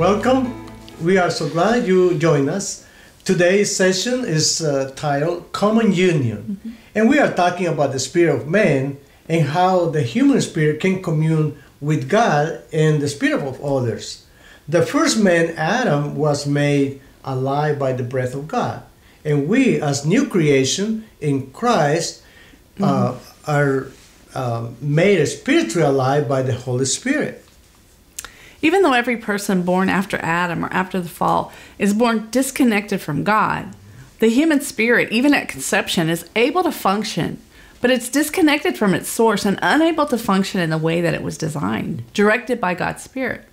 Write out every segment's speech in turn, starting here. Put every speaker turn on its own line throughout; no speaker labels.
welcome. We are so glad you joined us. Today's session is titled Common Union. And we are talking about the spirit of man and how the human spirit can commune with God and the spirit of others. The first man, Adam, was made alive by the breath of God. And we, as new creation in Christ, are made spiritually alive by the Holy Spirit.
Even though every person born after Adam or after the fall is born disconnected from God, the human spirit, even at conception, is able to function, but it's disconnected from its source and unable to function in the way that it was designed, directed by God's Spirit.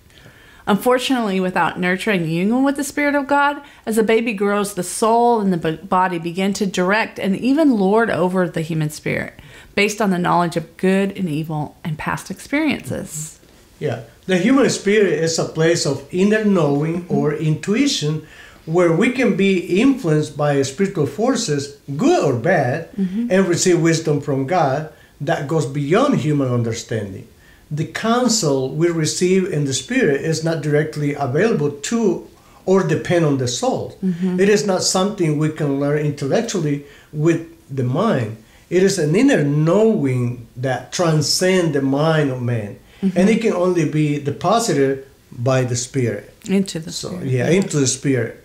Unfortunately, without nurturing union with the Spirit of God, as a baby grows, the soul and the body begin to direct and even lord over the human spirit, based on the knowledge of good and evil and past experiences.
Yeah, the human spirit is a place of inner knowing or intuition where we can be influenced by spiritual forces, good or bad, and receive wisdom from God that goes beyond human understanding. The counsel we receive in the spirit is not directly available to or depend on the soul. It is not something we can learn intellectually with the mind. It is an inner knowing that transcends the mind of man. And it can only be deposited by the Spirit.
Into the Spirit.
Into the Spirit.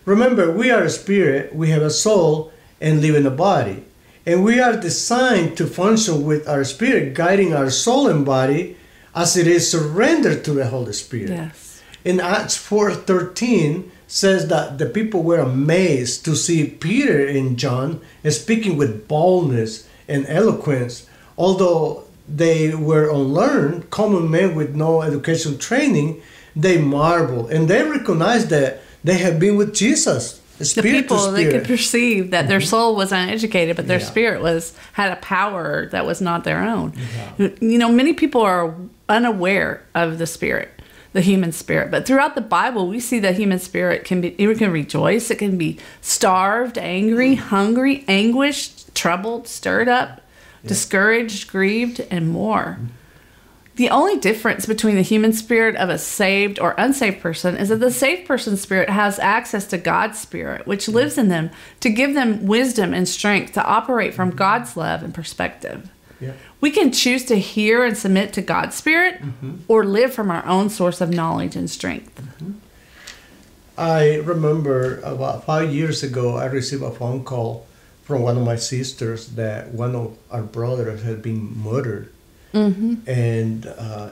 Remember, we are a spirit, we have a soul, and live in a body. And we are designed to function with our spirit, guiding our soul and body as it is surrendered to the Holy Spirit.
Yes.
In Acts 4:13 says that the people were amazed to see Peter and John speaking with boldness and eloquence, although they were unlearned, common men with no education training. They marveled and they recognized that they had been with Jesus.
The people, they could perceive that their soul was uneducated, but their spirit had a power that was not their own. You know, many people are unaware of the spirit, the human spirit. But throughout the Bible, we see that human spirit can rejoice. It can be starved, angry, hungry, anguished, troubled, stirred up, discouraged, grieved, and more. The only difference between the human spirit of a saved or unsaved person is that the saved person's spirit has access to God's Spirit, which lives in them to give them wisdom and strength to operate from God's love and perspective. We can choose to hear and submit to God's Spirit or live from our own source of knowledge and strength.
I remember about 5 years ago, I received a phone call from one of my sisters that one of our brothers had been murdered. And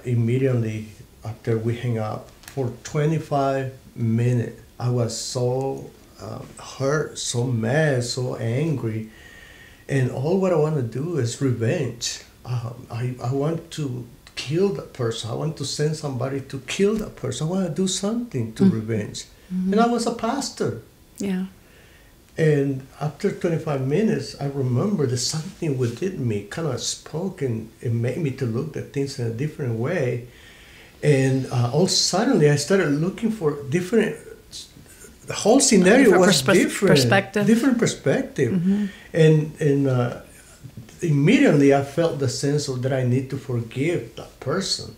immediately after we hang up, for 25 minutes, I was so hurt, so mad, so angry. And all what I want to do is revenge. I want to kill that person. I want to send somebody to kill that person. I want to do something to revenge. And I was a pastor.
Yeah.
And after 25 minutes, I remember that something within me kind of spoke and it made me to look at things in a different way. And all suddenly I started looking for different, the whole scenario was different. Different perspective. And immediately I felt the sense of that I need to forgive that person.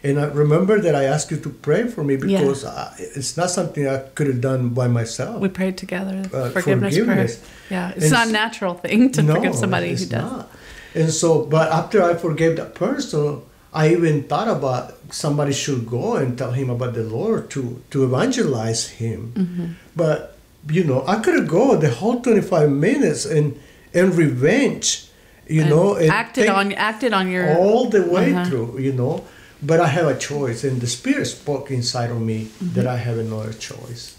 And I remember that I asked you to pray for me because it's not something I could have done by myself.
We prayed together. Forgiveness prayer. Yeah, it's not a natural thing to forgive somebody who does.
Not. And so, but after I forgave that person, I even thought about somebody should go and tell him about the Lord to evangelize him. But, you know, I could have gone the whole 25 minutes and revenge, you know. And
acted on your...
all the way through, you know. But I have a choice, and the Spirit spoke inside of me that I have another choice.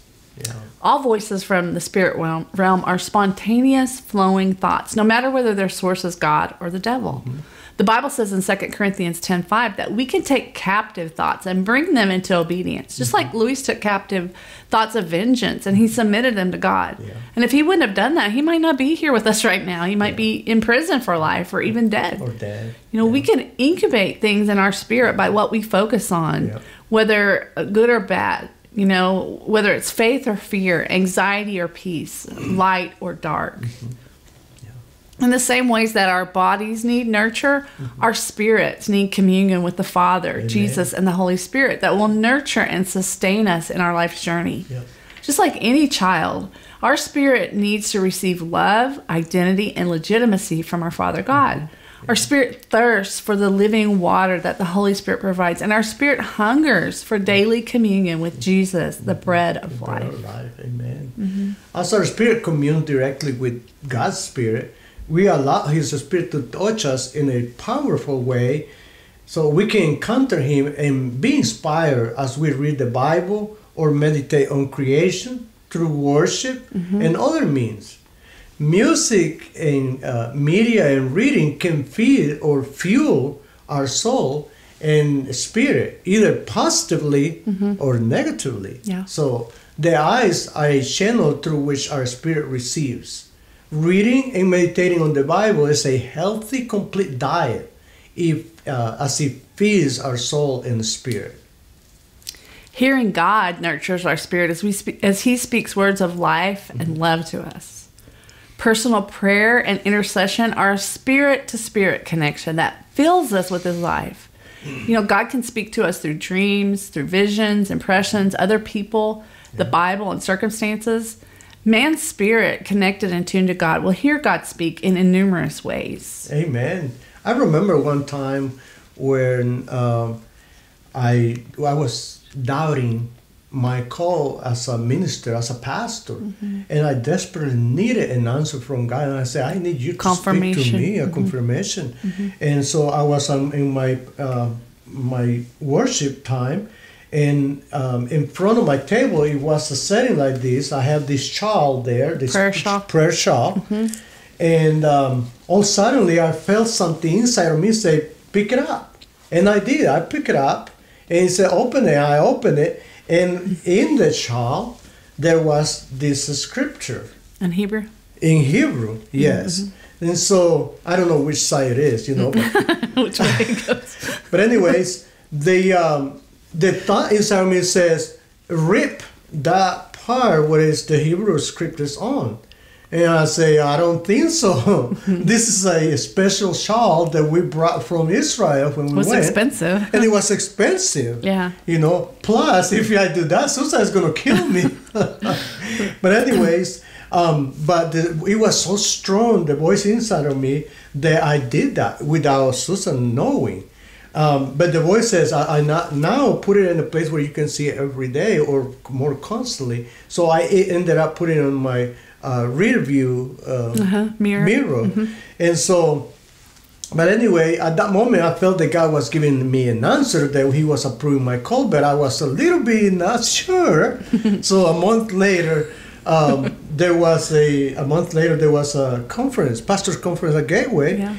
All voices from the spirit realm are spontaneous, flowing thoughts, no matter whether their source is God or the devil. The Bible says in 2 Corinthians 10:5 that we can take captive thoughts and bring them into obedience. Just like Louis took captive thoughts of vengeance and he submitted them to God. And if he wouldn't have done that, he might not be here with us right now. He might be in prison for life or even dead. You know, we can incubate things in our spirit by what we focus on, whether good or bad. You know, whether it's faith or fear, anxiety or peace, light or dark. In the same ways that our bodies need nurture, our spirits need communion with the Father,
Amen.
Jesus, and the Holy Spirit that will nurture and sustain us in our life's journey.
Yep.
Just like any child, our spirit needs to receive love, identity, and legitimacy from our Father God. Our spirit thirsts for the living water that the Holy Spirit provides, and our spirit hungers for daily communion with Jesus, the bread of life.
Bread of life. Amen. As our spirit communes directly with God's Spirit, we allow His Spirit to touch us in a powerful way so we can encounter Him and be inspired as we read the Bible or meditate on creation through worship and other means. Music and media and reading can feed or fuel our soul and spirit, either positively or negatively.
Yeah.
So the eyes are a channel through which our spirit receives. Reading and meditating on the Bible is a healthy, complete diet as it feeds our soul and spirit.
Hearing God nurtures our spirit as He speaks words of life and love to us. Personal prayer and intercession are a spirit-to-spirit connection that fills us with His life. You know, God can speak to us through dreams, through visions, impressions, other people, the Bible, and circumstances. Man's spirit, connected and tuned to God, will hear God speak in numerous ways.
Amen. I remember one time when I was doubting my call as a minister, as a pastor, and I desperately needed an answer from God. And I said, I need you to speak to me, a confirmation. And so I was in my my worship time, and in front of my table, it was a setting like this. I have this child there, this prayer shawl. And all suddenly I felt something inside of me say, pick it up. And I did. I picked it up. And he said, open it. I opened it. And in the shawl, there was this scripture.
In Hebrew?
In Hebrew, yes. And so, I don't know which side it is, you know. But,
which way it goes.
But anyways, the thought inside of me says, rip that part where is the Hebrew scriptures on. And I say, I don't think so. This is a special shawl that we brought from Israel when we went.
It was expensive.
And it was expensive.
Yeah.
You know, plus if I do that, Susan is going to kill me. But anyways, it was so strong, the voice inside of me, that I did that without Susan knowing. But the voice says, I now put it in a place where you can see it every day or more constantly. So I ended up putting it on my rear view mirror. And so, but anyway, at that moment, I felt that God was giving me an answer, that He was approving my call, but I was a little bit not sure. So a month later, there was a conference, pastor's conference at Gateway. Yeah.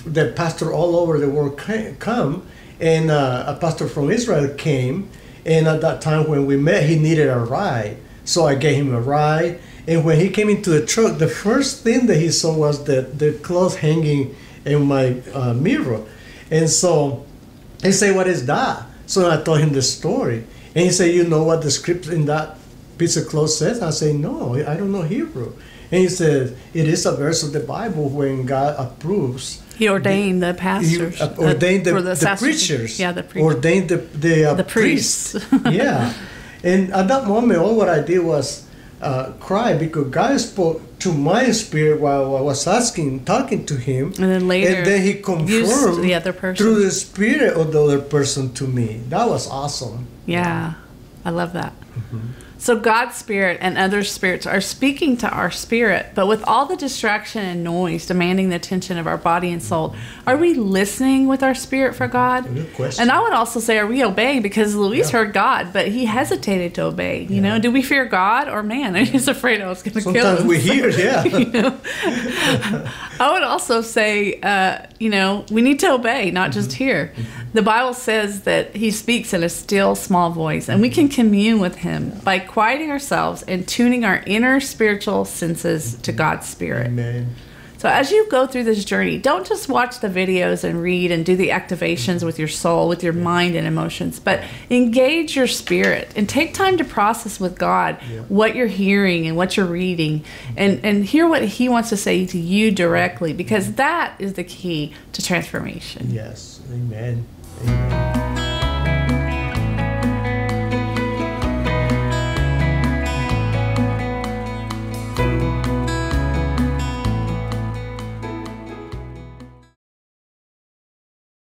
The pastor all over the world come, and a pastor from Israel came, and at that time when we met, he needed a ride. So I gave him a ride, and when he came into the truck, the first thing that he saw was the clothes hanging in my mirror. And so he said, what is that? So I told him the story. And he said, you know what the script in that piece of clothes says? I say, no, I don't know Hebrew. And he said, it is a verse of the Bible when God approves.
He ordained the pastors.
He ordained the preachers.
Yeah, the preachers.
Ordained the priests. Yeah. And at that moment, all what I did was cry, because God spoke to my spirit while I was talking to Him.
And then later,
and then He confirmed
the other person
through the spirit of the other person to me. That was awesome.
Yeah, I love that. So God's spirit and other spirits are speaking to our spirit, but with all the distraction and noise demanding the attention of our body and soul, are we listening with our spirit for God?
Good question.
And I would also say, are we obeying? Because Luis heard God, but he hesitated to obey. You know, do we fear God or man? He's afraid I was going to kill him.
Sometimes we hear,
you know? I would also say, you know, we need to obey, not just hear. The Bible says that He speaks in a still, small voice, and we can commune with Him by quieting ourselves and tuning our inner spiritual senses to God's Spirit.
Amen.
So as you go through this journey, don't just watch the videos and read and do the activations with your soul, with your mind and emotions, but engage your spirit and take time to process with God what you're hearing and what you're reading, and hear what He wants to say to you directly, because that is the key to transformation.
Yes. Amen. Amen.